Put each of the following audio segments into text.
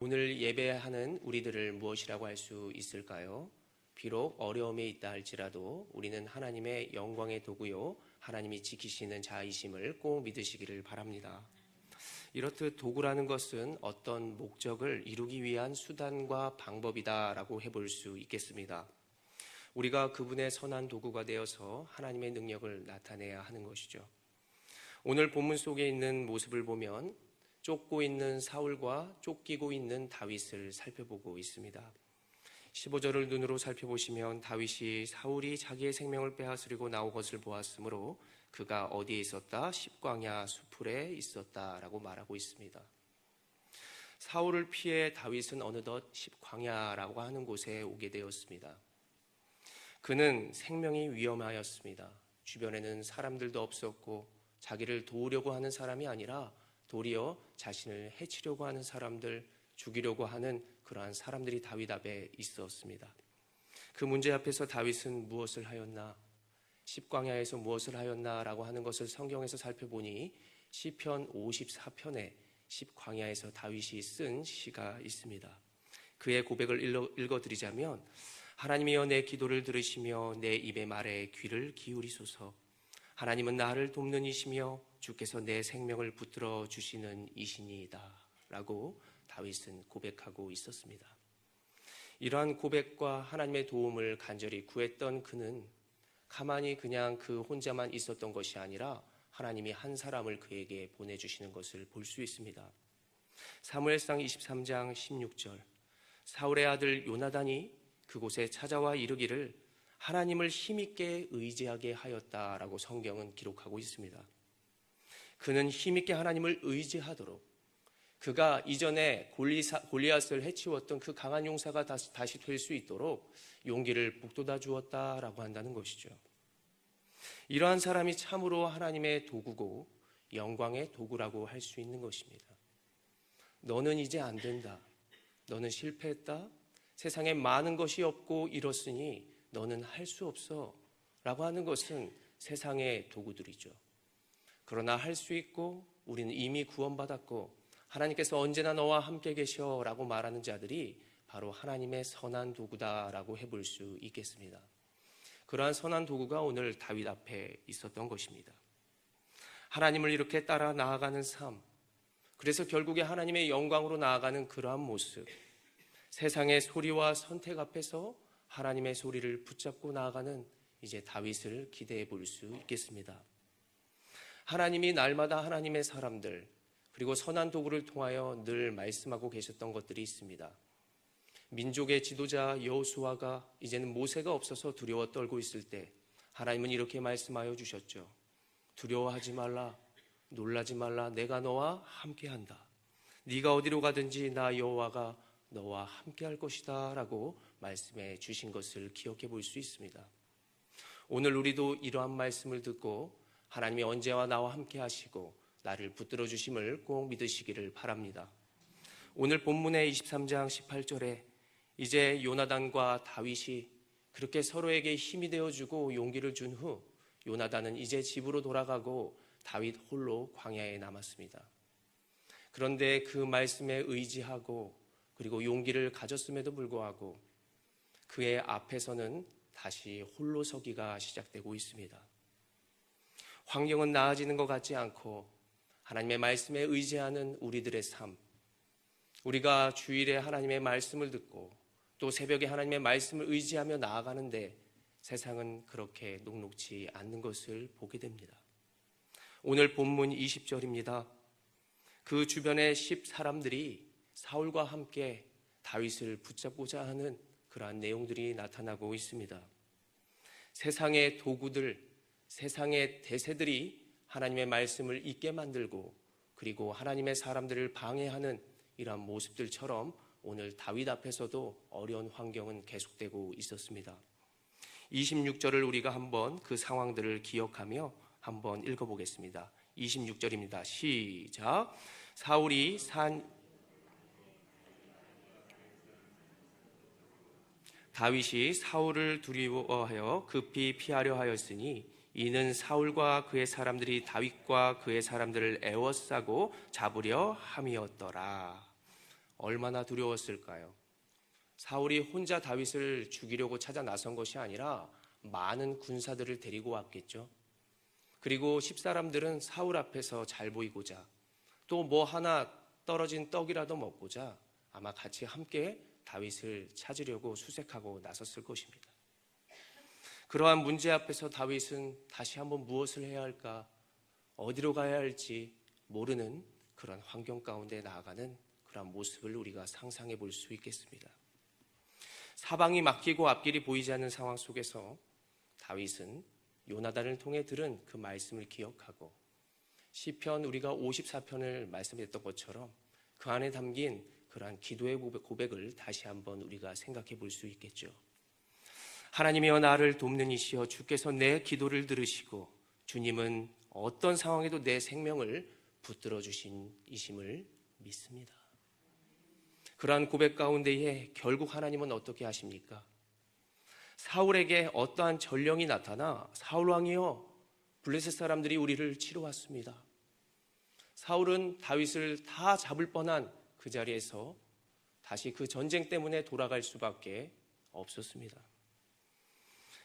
오늘 예배하는 우리들을 무엇이라고 할 수 있을까요? 비록 어려움에 있다 할지라도 우리는 하나님의 영광의 도구요, 하나님이 지키시는 자이심을 꼭 믿으시기를 바랍니다. 이렇듯 도구라는 것은 어떤 목적을 이루기 위한 수단과 방법이다라고 해볼 수 있겠습니다. 우리가 그분의 선한 도구가 되어서 하나님의 능력을 나타내야 하는 것이죠. 오늘 본문 속에 있는 모습을 보면 쫓고 있는 사울과 쫓기고 있는 다윗을 살펴보고 있습니다. 15절을 눈으로 살펴보시면 다윗이 사울이 자기의 생명을 빼앗으려고 나온 것을 보았으므로 그가 어디에 있었다? 십광야 수풀에 있었다라고 말하고 있습니다. 사울을 피해 다윗은 어느덧 십광야라고 하는 곳에 오게 되었습니다. 그는 생명이 위험하였습니다. 주변에는 사람들도 없었고 자기를 도우려고 하는 사람이 아니라 도리어 자신을 해치려고 하는 사람들, 죽이려고 하는 그러한 사람들이 다윗 앞에 있었습니다. 그 문제 앞에서 다윗은 무엇을 하였나? 십광야에서 무엇을 하였나라고 하는 것을 성경에서 살펴보니 시편 54편에 십광야에서 다윗이 쓴 시가 있습니다. 그의 고백을 읽어드리자면, 하나님이여 내 기도를 들으시며 내 입의 말에 귀를 기울이소서. 하나님은 나를 돕는 이시며 주께서 내 생명을 붙들어 주시는 이시니이다 라고 다윗은 고백하고 있었습니다. 이러한 고백과 하나님의 도움을 간절히 구했던 그는 가만히 그냥 그 혼자만 있었던 것이 아니라 하나님이 한 사람을 그에게 보내주시는 것을 볼 수 있습니다. 사무엘상 23장 16절, 사울의 아들 요나단이 그곳에 찾아와 이르기를 하나님을 힘있게 의지하게 하였다라고 성경은 기록하고 있습니다. 그는 힘있게 하나님을 의지하도록, 그가 이전에 골리앗을 해치웠던 그 강한 용사가 다시 될 수 있도록 용기를 북돋아 주었다라고 한다는 것이죠. 이러한 사람이 참으로 하나님의 도구고 영광의 도구라고 할 수 있는 것입니다. 너는 이제 안 된다. 너는 실패했다. 세상에 많은 것이 없고 이렇으니 너는 할 수 없어 라고 하는 것은 세상의 도구들이죠. 그러나 할 수 있고 우리는 이미 구원받았고 하나님께서 언제나 너와 함께 계셔 라고 말하는 자들이 바로 하나님의 선한 도구다라고 해볼 수 있겠습니다. 그러한 선한 도구가 오늘 다윗 앞에 있었던 것입니다. 하나님을 이렇게 따라 나아가는 삶, 그래서 결국에 하나님의 영광으로 나아가는 그러한 모습, 세상의 소리와 선택 앞에서 하나님의 소리를 붙잡고 나아가는 이제 다윗을 기대해 볼 수 있겠습니다. 하나님이 날마다 하나님의 사람들 그리고 선한 도구를 통하여 늘 말씀하고 계셨던 것들이 있습니다. 민족의 지도자 여호수아가 이제는 모세가 없어서 두려워 떨고 있을 때 하나님은 이렇게 말씀하여 주셨죠. 두려워하지 말라, 놀라지 말라, 내가 너와 함께한다. 네가 어디로 가든지 나 여호와가 너와 함께할 것이다 라고 말씀해 주신 것을 기억해 볼 수 있습니다. 오늘 우리도 이러한 말씀을 듣고 하나님이 언제와 나와 함께 하시고 나를 붙들어 주심을 꼭 믿으시기를 바랍니다. 오늘 본문의 23장 18절에 이제 요나단과 다윗이 그렇게 서로에게 힘이 되어주고 용기를 준 후 요나단은 이제 집으로 돌아가고 다윗 홀로 광야에 남았습니다. 그런데 그 말씀에 의지하고 그리고 용기를 가졌음에도 불구하고 그의 앞에서는 다시 홀로 서기가 시작되고 있습니다. 환경은 나아지는 것 같지 않고 하나님의 말씀에 의지하는 우리들의 삶, 우리가 주일에 하나님의 말씀을 듣고 또 새벽에 하나님의 말씀을 의지하며 나아가는데 세상은 그렇게 녹록지 않는 것을 보게 됩니다. 오늘 본문 20절입니다. 그 주변의 10사람들이 사울과 함께 다윗을 붙잡고자 하는 그러한 내용들이 나타나고 있습니다. 세상의 도구들, 세상의 대세들이 하나님의 말씀을 잊게 만들고 그리고 하나님의 사람들을 방해하는 이러한 모습들처럼 오늘 다윗 앞에서도 어려운 환경은 계속되고 있었습니다. 26절을 우리가 한번 그 상황들을 기억하며 한번 읽어보겠습니다. 26절입니다. 시작. 사울이 다윗이 사울을 두려워하여 급히 피하려 하였으니 이는 사울과 그의 사람들이 다윗과 그의 사람들을 애워싸고 잡으려 함이었더라. 얼마나 두려웠을까요? 사울이 혼자 다윗을 죽이려고 찾아 나선 것이 아니라 많은 군사들을 데리고 왔겠죠. 그리고 십사람들은 사울 앞에서 잘 보이고자 또 뭐 하나 떨어진 떡이라도 먹고자 아마 같이 함께 다윗을 찾으려고 수색하고 나섰을 것입니다. 그러한 문제 앞에서 다윗은 다시 한번 무엇을 해야 할까, 어디로 가야 할지 모르는 그런 환경 가운데 나아가는 그런 모습을 우리가 상상해 볼 수 있겠습니다. 사방이 막히고 앞길이 보이지 않는 상황 속에서 다윗은 요나단을 통해 들은 그 말씀을 기억하고 시편 우리가 54편을 말씀했던 것처럼 그 안에 담긴 그러한 기도의 고백을 다시 한번 우리가 생각해 볼 수 있겠죠. 하나님이여 나를 돕는 이시여 주께서 내 기도를 들으시고 주님은 어떤 상황에도 내 생명을 붙들어 주신 이심을 믿습니다. 그러한 고백 가운데에 결국 하나님은 어떻게 하십니까? 사울에게 어떠한 전령이 나타나 사울 왕이여 블레셋 사람들이 우리를 치러 왔습니다. 사울은 다윗을 다 잡을 뻔한 그 자리에서 다시 그 전쟁 때문에 돌아갈 수밖에 없었습니다.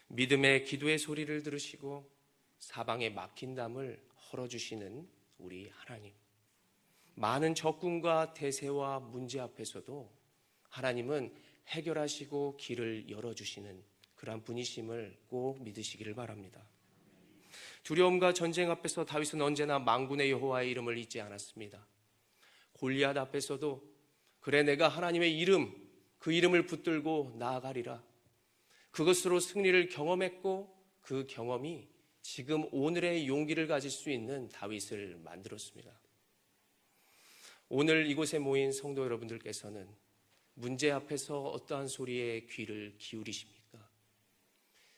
믿음의 기도의 소리를 들으시고 사방에 막힌 담을 헐어주시는 우리 하나님. 많은 적군과 대세와 문제 앞에서도 하나님은 해결하시고 길을 열어주시는 그러한 분이심을 꼭 믿으시기를 바랍니다. 두려움과 전쟁 앞에서 다윗은 언제나 만군의 여호와의 이름을 잊지 않았습니다. 골리앗 앞에서도 그래 내가 하나님의 이름, 그 이름을 붙들고 나아가리라. 그것으로 승리를 경험했고 그 경험이 지금 오늘의 용기를 가질 수 있는 다윗을 만들었습니다. 오늘 이곳에 모인 성도 여러분들께서는 문제 앞에서 어떠한 소리에 귀를 기울이십니까?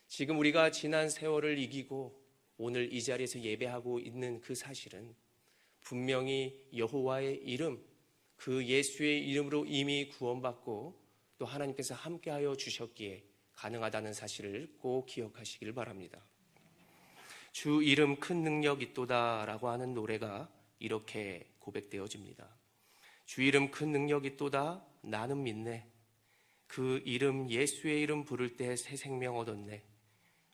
지금 우리가 지난 세월을 이기고 오늘 이 자리에서 예배하고 있는 그 사실은 분명히 여호와의 이름, 그 예수의 이름으로 이미 구원받고 또 하나님께서 함께하여 주셨기에 가능하다는 사실을 꼭 기억하시길 바랍니다. 주 이름 큰 능력 있도다 라고 하는 노래가 이렇게 고백되어집니다. 주 이름 큰 능력 있도다 나는 믿네. 그 이름 예수의 이름 부를 때 새 생명 얻었네.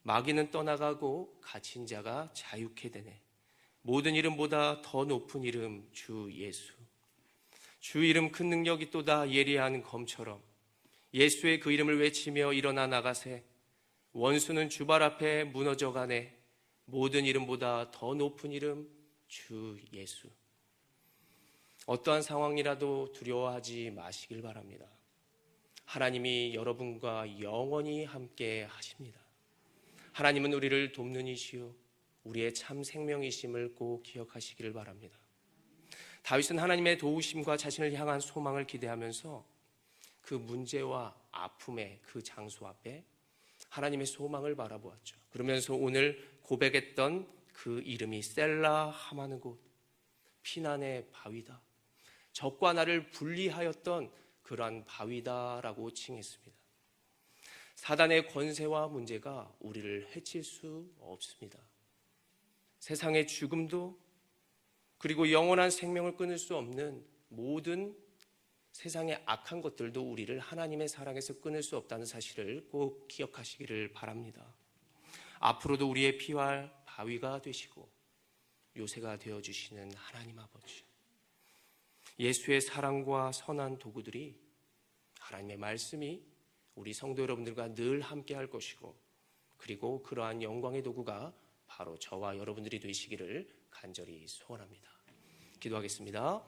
마귀는 떠나가고 갇힌 자가 자유케 되네. 모든 이름보다 더 높은 이름 주 예수. 주 이름 큰 능력 있도다 예리한 검처럼 예수의 그 이름을 외치며 일어나 나가세. 원수는 주발 앞에 무너져 가네. 모든 이름보다 더 높은 이름 주 예수. 어떠한 상황이라도 두려워하지 마시길 바랍니다. 하나님이 여러분과 영원히 함께 하십니다. 하나님은 우리를 돕는 이시요 우리의 참 생명이심을 꼭 기억하시기를 바랍니다. 다윗은 하나님의 도우심과 자신을 향한 소망을 기대하면서 그 문제와 아픔의 그 장소 앞에 하나님의 소망을 바라보았죠. 그러면서 오늘 고백했던 그 이름이 셀라 하마는 곳, 피난의 바위다. 적과 나를 분리하였던 그러한 바위다라고 칭했습니다. 사단의 권세와 문제가 우리를 해칠 수 없습니다. 세상의 죽음도 그리고 영원한 생명을 끊을 수 없는 모든 세상의 악한 것들도 우리를 하나님의 사랑에서 끊을 수 없다는 사실을 꼭 기억하시기를 바랍니다. 앞으로도 우리의 피할 바위가 되시고 요새가 되어주시는 하나님 아버지, 예수의 사랑과 선한 도구들이 하나님의 말씀이 우리 성도 여러분들과 늘 함께 할 것이고 그리고 그러한 영광의 도구가 바로 저와 여러분들이 되시기를 간절히 소원합니다. 기도하겠습니다.